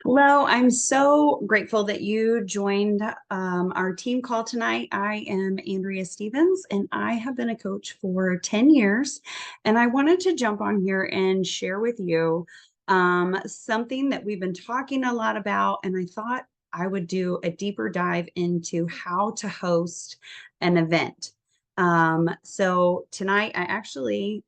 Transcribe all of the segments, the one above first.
Hello, I'm so grateful that you joined our team call tonight. I am Andrea Stevens, and I have been a coach for 10 years. And I wanted to jump on here and share with you something that we've been talking a lot about. And I thought I would do a deeper dive into how to host an event. So tonight, I actually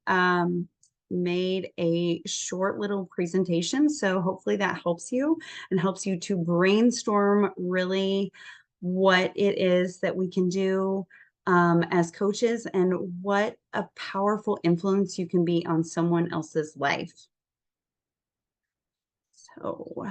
made a short little presentation. So hopefully that helps you and helps you to brainstorm really what it is that we can do as coaches and what a powerful influence you can be on someone else's life. So,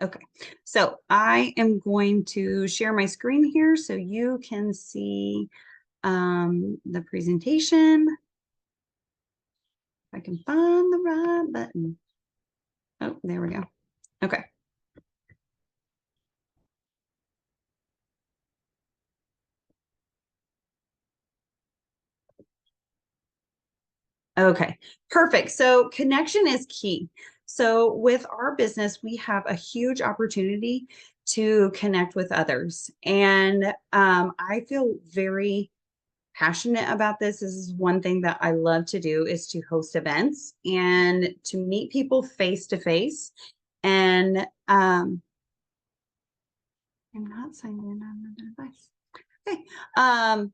okay, so I am going to share my screen here so you can see the presentation. If I can find the right button. Oh, there we go. Okay. Okay, perfect. So connection is key. So with our business, we have a huge opportunity to connect with others. And I feel very passionate about this. This is one thing that I love to do is to host events and to meet people face to face. And I'm not signing in on the device. Okay.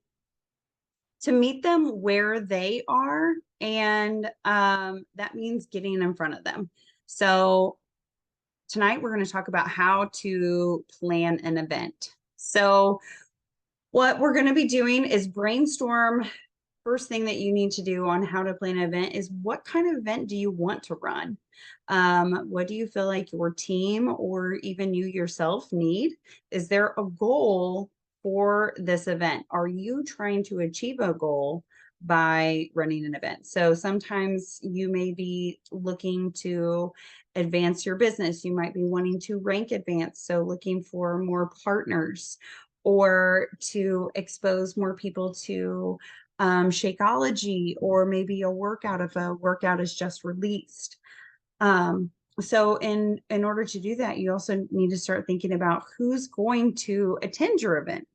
To meet them where they are. And that means getting in front of them. So tonight we're going to talk about how to plan an event. So what we're going to be doing is brainstorm. First thing that you need to do on how to plan an event is what kind of event do you want to run? What do you feel like your team or even you yourself need? Is there a goal for this event? Are you trying to achieve a goal by running an event? So sometimes you may be looking to advance your business. You might be wanting to rank advance, so looking for more partners or to expose more people to Shakeology, or maybe a workout if a workout is just released. So in order to do that, you also need to start thinking about who's going to attend your event.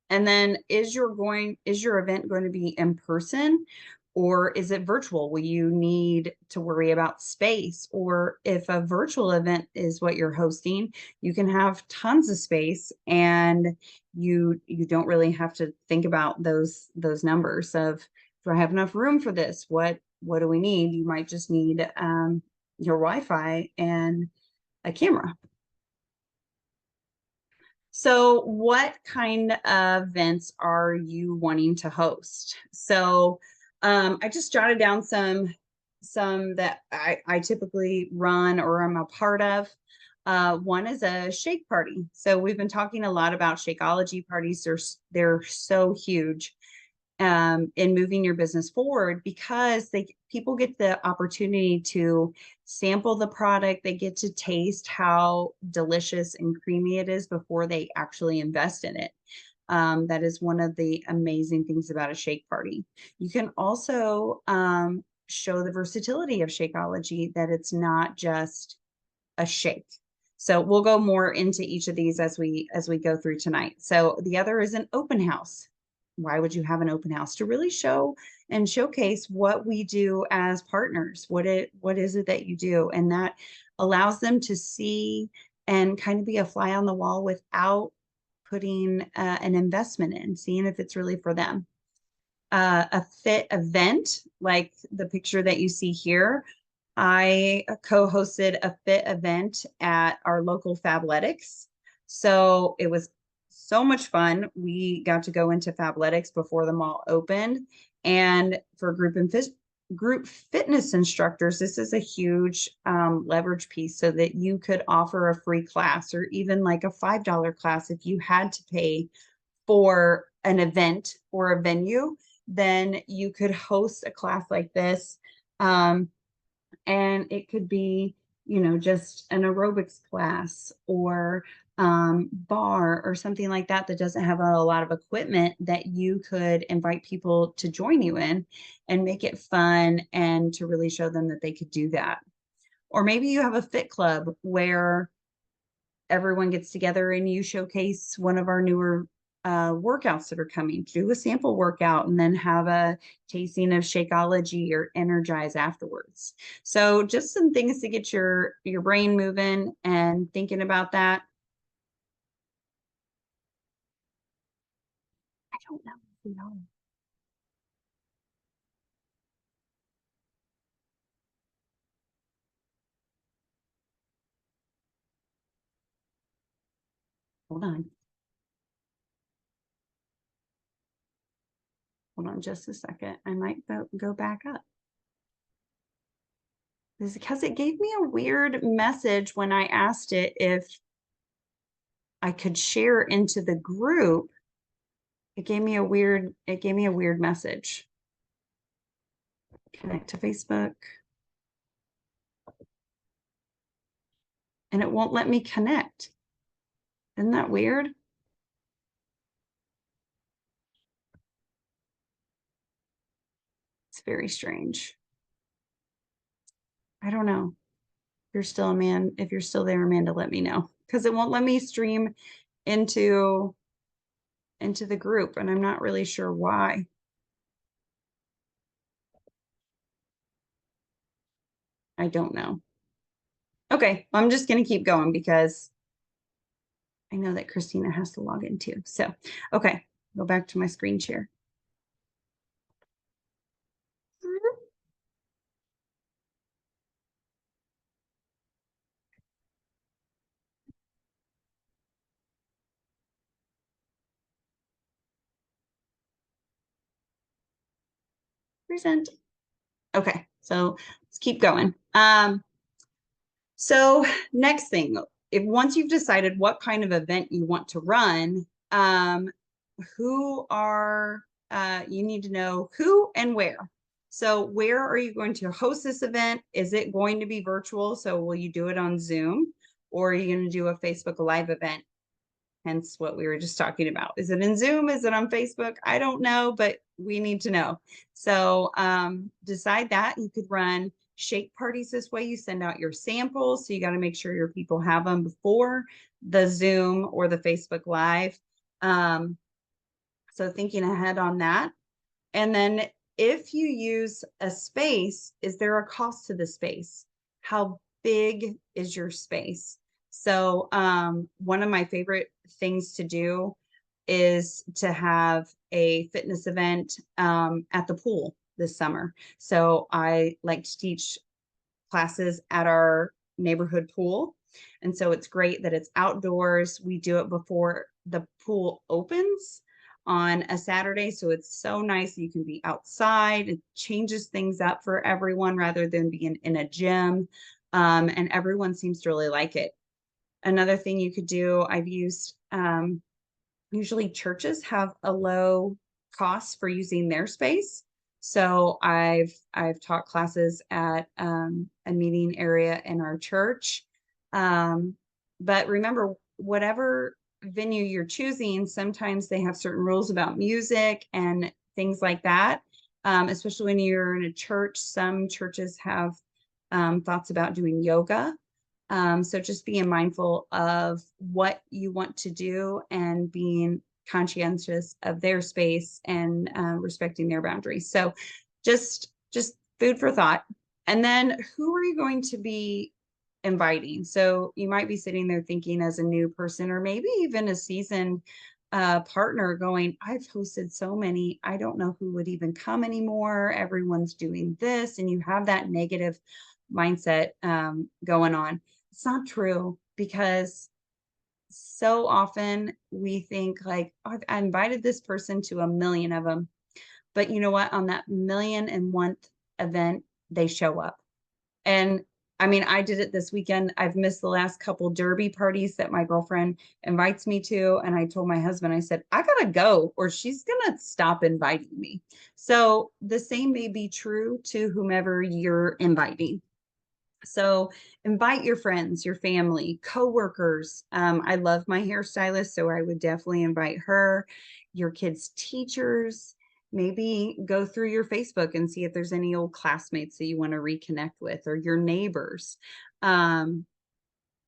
And then is your event going to be in person or is it virtual? Will you need to worry about space? Or if a virtual event is what you're hosting, you can have tons of space and you don't really have to think about those numbers of, do I have enough room for this? What do we need? You might just need your Wi-Fi and a camera. So what kind of events are you wanting to host? So I just jotted down some that I typically run or I'm a part of. One is a shake party. So we've been talking a lot about Shakeology parties. They're so huge in moving your business forward because people get the opportunity to sample the product. They get to taste how delicious and creamy it is before they actually invest in it. That is one of the amazing things about a shake party. You can also show the versatility of Shakeology, that it's not just a shake. So we'll go more into each of these as we go through tonight. So the other is an open house. Why would you have an open house? To really show and showcase what we do as partners. What is it that you do? And that allows them to see and kind of be a fly on the wall without putting an investment in, seeing if it's really for them. A fit event like the picture that you see here. I co-hosted a fit event at our local Fabletics. So it was so much fun. We got to go into Fabletics before the mall opened. And for group fitness instructors, this is a huge leverage piece so that you could offer a free class or even like a $5 class if you had to pay for an event or a venue, then you could host a class like this. And it could be, just an aerobics class or bar or something like that that doesn't have a lot of equipment that you could invite people to join you in and make it fun and to really show them that they could do that. Or maybe you have a fit club where everyone gets together and you showcase one of our newer workouts that are coming. Do a sample workout and then have a tasting of Shakeology or Energize afterwards. So just some things to get your brain moving and thinking about that. I don't know if we are. Hold on. Hold on just a second. I might go back up. This is because it gave me a weird message when I asked it if I could share into the group. It gave me a weird message. Connect to Facebook. And it won't let me connect. Isn't that weird? It's very strange. I don't know. If you're still a man, if you're still there, Amanda, let me know. Because it won't let me stream into the group, and I'm not really sure why. I don't know. Okay, I'm just gonna keep going because I know that Christina has to log in too. So, okay, go back to my screen share. Present. Okay, so let's keep going. So next thing, if once you've decided what kind of event you want to run, who are you need to know who and where. So where are you going to host this event? Is it going to be virtual? So will you do it on Zoom, or are you going to do a Facebook Live event? Hence what we were just talking about. Is it in Zoom? Is it on Facebook? I don't know, but we need to know. So decide that. You could run shake parties this way. You send out your samples. So you got to make sure your people have them before the Zoom or the Facebook Live. So thinking ahead on that. And then if you use a space, is there a cost to the space? How big is your space? So one of my favorite things to do is to have a fitness event at the pool this summer. So I like to teach classes at our neighborhood pool. And so it's great that it's outdoors. We do it before the pool opens on a Saturday. So it's so nice. You can be outside. It changes things up for everyone rather than being in a gym. And everyone seems to really like it. Another thing you could do, I've used, usually churches have a low cost for using their space. So I've taught classes at a meeting area in our church. But remember, whatever venue you're choosing, sometimes they have certain rules about music and things like that. Especially when you're in a church, some churches have thoughts about doing yoga. So just being mindful of what you want to do and being conscientious of their space and respecting their boundaries. So just food for thought. And then who are you going to be inviting? So you might be sitting there thinking as a new person, or maybe even a seasoned partner going, I've hosted so many, I don't know who would even come anymore. Everyone's doing this. And you have that negative mindset going on. It's not true, because so often we think like, oh, I invited this person to a million of them. But you know what? On that million and one event, they show up. And I mean, I did it this weekend. I've missed the last couple derby parties that my girlfriend invites me to. And I told my husband, I said, I gotta go or she's gonna stop inviting me. So the same may be true to whomever you're inviting. So invite your friends, your family, coworkers. I love my hairstylist, so I would definitely invite her, your kids' teachers. Maybe go through your Facebook and see if there's any old classmates that you want to reconnect with, or your neighbors. Um,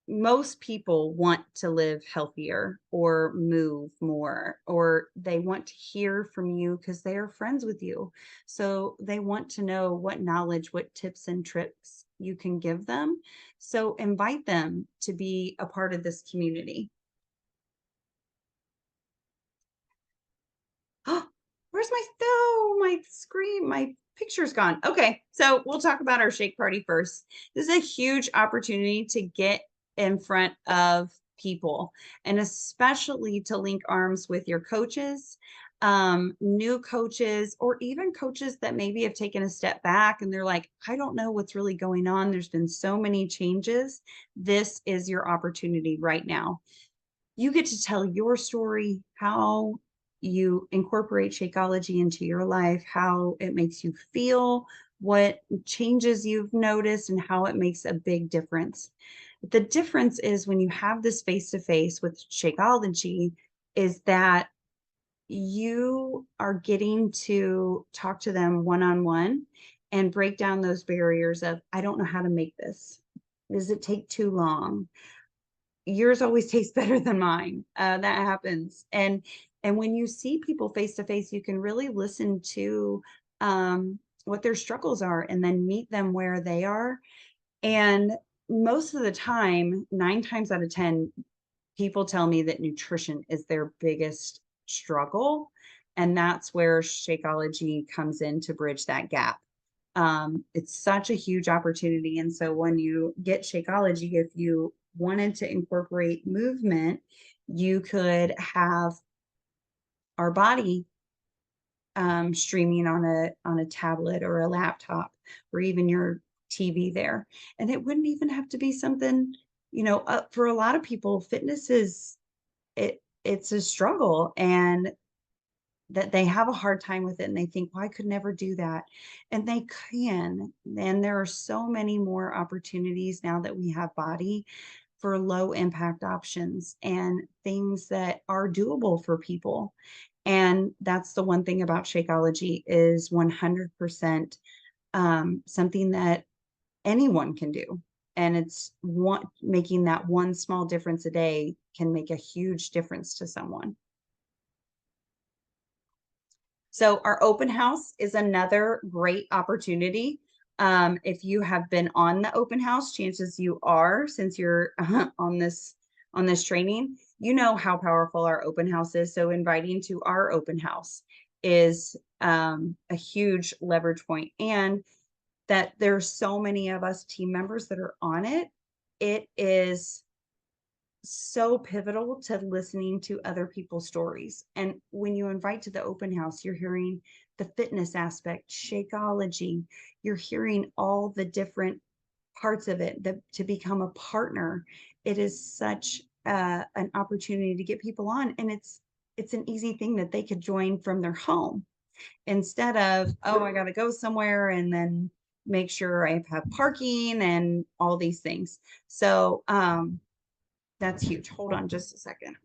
Most people want to live healthier or move more, or they want to hear from you because they are friends with you. So they want to know what knowledge, what tips and tricks you can give them. So invite them to be a part of this community. Oh, where's my screen? My picture's gone. Okay, so we'll talk about our shake party first. This is a huge opportunity to get in front of people, and especially to link arms with your coaches, new coaches, or even coaches that maybe have taken a step back and they're like, I don't know what's really going on. There's been so many changes. This is your opportunity right now. You get to tell your story, how you incorporate Shakeology into your life, how it makes you feel, what changes you've noticed, and how it makes a big difference. The difference is when you have this face to face with Shakeology, is that you are getting to talk to them one on one and break down those barriers of, I don't know how to make this. Does it take too long? Yours always tastes better than mine. That happens. And when you see people face to face, you can really listen to what their struggles are and then meet them where they are. And most of the time, 9 times out of 10, people tell me that nutrition is their biggest struggle. And that's where Shakeology comes in to bridge that gap. It's such a huge opportunity. And so when you get Shakeology, if you wanted to incorporate movement, you could have our body streaming on a tablet or a laptop or even your TV there. And it wouldn't even have to be something, for a lot of people, fitness is it's a struggle, and that they have a hard time with it and they think, well, I could never do that. And they can. And there are so many more opportunities now that we have Body for low impact options and things that are doable for people. And that's the one thing about Shakeology is 100% something that anyone can do. And it's making that one small difference a day can make a huge difference to someone. So our open house is another great opportunity. If you have been on the open house, chances you are, since you're on this training, you know how powerful our open house is. So inviting to our open house is a huge leverage point, and that there's so many of us team members that are on it. It is so pivotal to listening to other people's stories. And when you invite to the open house, you're hearing the fitness aspect, Shakeology, you're hearing all the different parts of it that to become a partner. It is such an opportunity to get people on. And it's an easy thing that they could join from their home instead of, oh, I got to go somewhere and then make sure I have parking and all these things. So that's huge. Hold on just a second.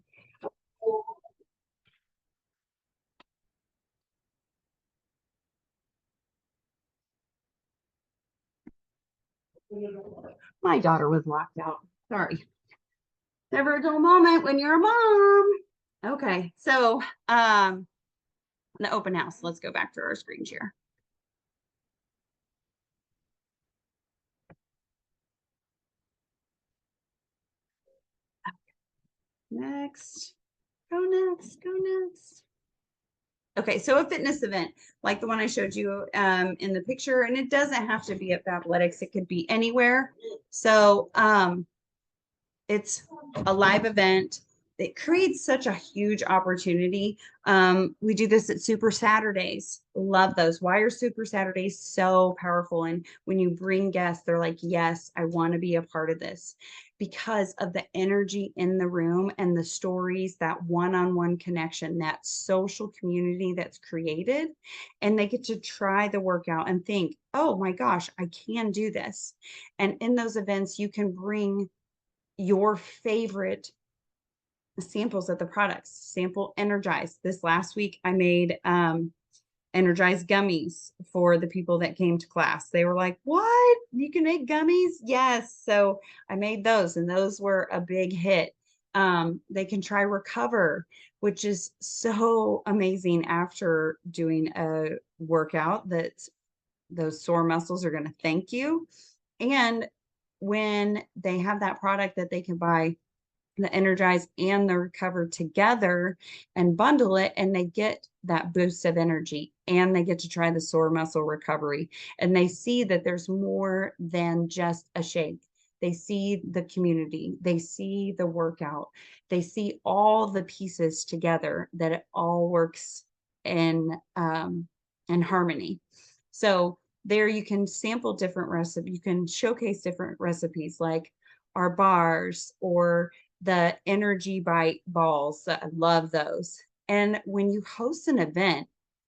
My daughter was locked out. Sorry. Never a dull moment when you're a mom. Okay, so the open house. Let's go back to our screen share. Next. Go next. Go next. Okay, so a fitness event like the one I showed you in the picture, and it doesn't have to be at Fabletics. It could be anywhere. So it's a live event. it creates such a huge opportunity. We do this at Super Saturdays. Love those. Why are Super Saturdays so powerful? And when you bring guests, they're like, yes, I want to be a part of this because of the energy in the room and the stories, that one-on-one connection, that social community that's created. And they get to try the workout and think, oh my gosh, I can do this. And in those events, you can bring your favorite samples of the products. Sample Energize. This last week, I made Energize gummies for the people that came to class. They were like, what? You can make gummies? Yes. So I made those, and those were a big hit. They can try Recover, which is so amazing after doing a workout, that those sore muscles are going to thank you. And when they have that product that they can buy, the Energize and the Recover together and bundle it, and they get that boost of energy, and they get to try the sore muscle recovery, and they see that there's more than just a shake. They see the community, they see the workout, they see all the pieces together, that it all works in harmony. So there you can sample different recipes, you can showcase different recipes, like our bars or the Energy Bite balls. I love those. And when you host an event,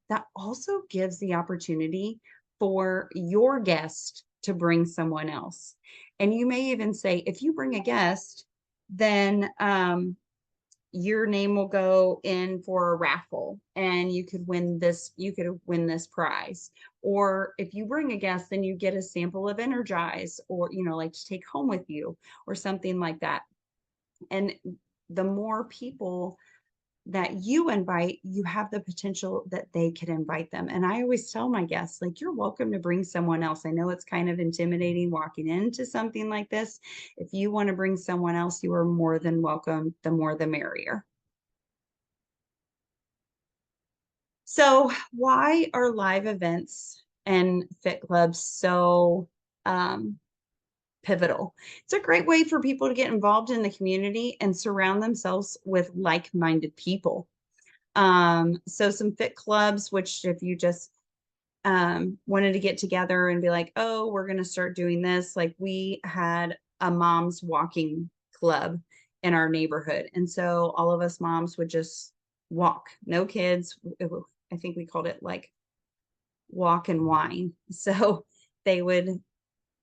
that also gives the opportunity for your guest to bring someone else. And you may even say, if you bring a guest, then your name will go in for a raffle, and you could win this prize. Or if you bring a guest, then you get a sample of Energize, or like to take home with you, or something like that. And the more people that you invite, you have the potential that they could invite them. And I always tell my guests, like, you're welcome to bring someone else. I know it's kind of intimidating walking into something like this. If you want to bring someone else, you are more than welcome. The more the merrier. So why are live events and fit clubs so pivotal? It's a great way for people to get involved in the community and surround themselves with like-minded people. So some fit clubs, which if you just wanted to get together and be like, oh, we're going to start doing this. Like, we had a mom's walking club in our neighborhood. And so all of us moms would just walk, no kids. I think we called it like walk and wine. So they would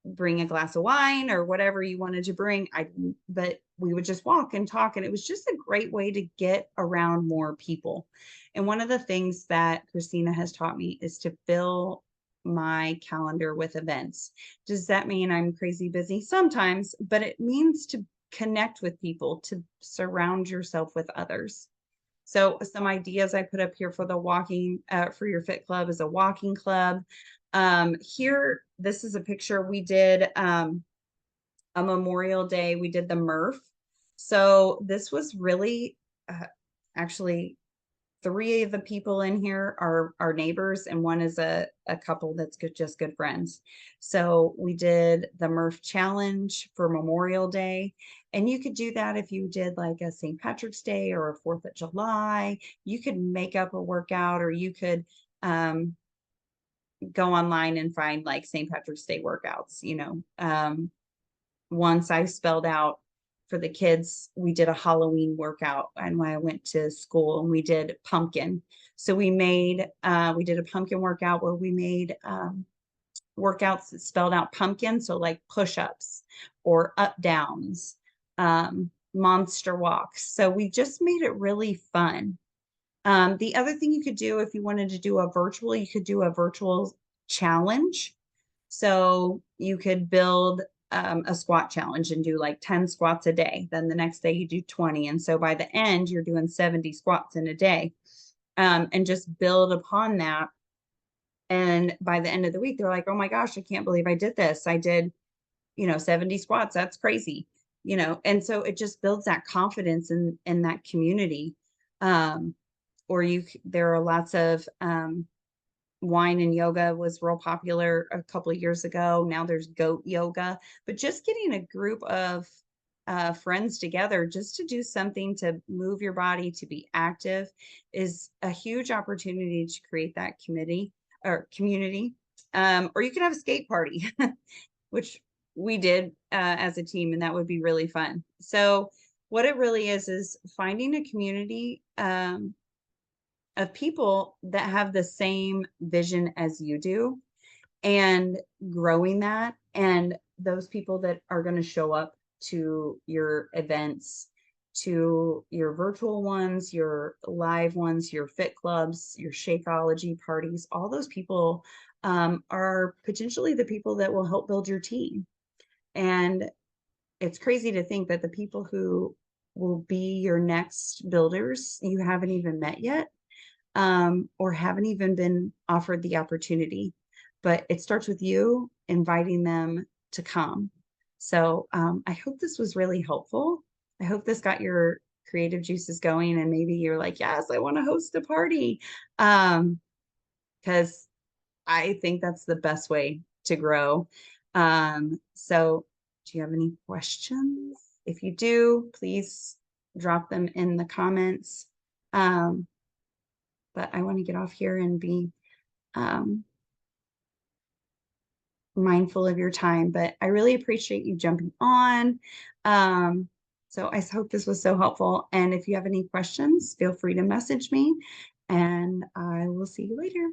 bring a glass of wine or whatever you wanted to bring. But we would just walk and talk, and it was just a great way to get around more people. And one of the things that Christina has taught me is to fill my calendar with events. Does that mean I'm crazy busy? Sometimes, but it means to connect with people, to surround yourself with others. So some ideas I put up here for the walking, for your fit club, is a walking club. Here, this is a picture we did a Memorial Day. We did the Murph. So this was really actually 3 of the people in here are our neighbors, and one is a couple that's just good friends. So we did the Murph Challenge for Memorial Day. And you could do that if you did like a St. Patrick's Day or a 4th of July. You could make up a workout, or you could go online and find like St. Patrick's Day workouts. Once I spelled out for the kids, we did a Halloween workout, and when I went to school, and we did pumpkin. So we did a pumpkin workout where we made workouts that spelled out pumpkin. So like push-ups or up downs, monster walks. So we just made it really fun. The other thing you could do, if you wanted to do a virtual, you could do a virtual challenge. So you could build a squat challenge and do like 10 squats a day. Then the next day you do 20. And so by the end, you're doing 70 squats in a day, and just build upon that. And by the end of the week, they're like, oh my gosh, I can't believe I did this. I did, 70 squats. That's crazy, and so it just builds that confidence in that community. Or there are lots of wine and yoga was real popular a couple of years ago. Now there's goat yoga, but just getting a group of friends together just to do something to move your body, to be active, is a huge opportunity to create that committee or community. Or you can have a skate party, which we did as a team, and that would be really fun. So, what it really is finding a community of people that have the same vision as you do and growing that. And those people that are going to show up to your events, to your virtual ones, your live ones, your fit clubs, your Shakeology parties, all those people are potentially the people that will help build your team. And it's crazy to think that the people who will be your next builders you haven't even met yet, or haven't even been offered the opportunity. But it starts with you inviting them to come. So I hope this was really helpful. I hope this got your creative juices going, and maybe you're like, yes, I want to host a party. Because I think that's the best way to grow. So do you have any questions? If you do, please drop them in the comments. Um, but I want to get off here and be um, mindful of your time. But I really appreciate you jumping on. So I hope this was so helpful. And if you have any questions, feel free to message me, and I will see you later.